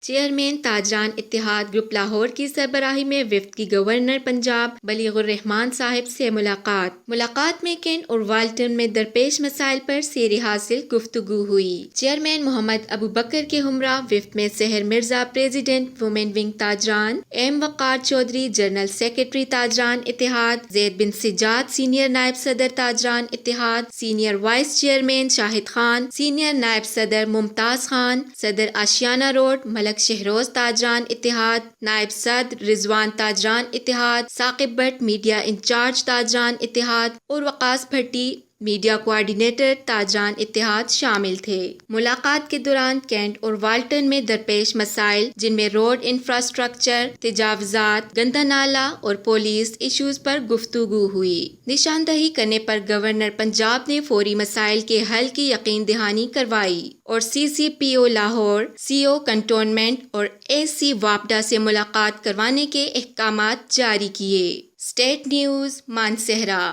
Chairman تاجران اتحاد group Lahore کی سربراہی میں وفد کی گورنر پنجاب بلیغ الرحمان صاحب سے ملاقات میں کینٹ اور والٹن میں درپیش مسائل پر سیر حاصل گفتگو ہوئی۔ چیئرمین محمد ابو بکر کے ہمراہ وفد میں Sehar Mirza president women wing تاجران، M Waqar Chaudhry general secretary تاجران اتحاد، زید بن سجاد سینئر نائب صدر تاجران اتحاد، senior vice chairman Shahid Khan, senior نائب صدر ممتاز خان، صدر آشیانہ روڈ ملک شہروز تاجران اتحاد، نائب صدر رضوان تاجران اتحاد، ثاقب بٹ میڈیا انچارج تاجران اتحاد اور وقاص بھٹی میڈیا کوآرڈینیٹر تاجران اتحاد شامل تھے۔ ملاقات کے دوران کینٹ اور والٹن میں درپیش مسائل جن میں روڈ انفراسٹرکچر، تجاوزات، گندا نالہ اور پولیس ایشوز پر گفتگو ہوئی۔ نشاندہی کرنے پر گورنر پنجاب نے فوری مسائل کے حل کی یقین دہانی کروائی اور سی سی پی او لاہور، سی او کنٹونمنٹ اور اے سی واپڈا سے ملاقات کروانے کے احکامات جاری کیے۔ State news Mansehra.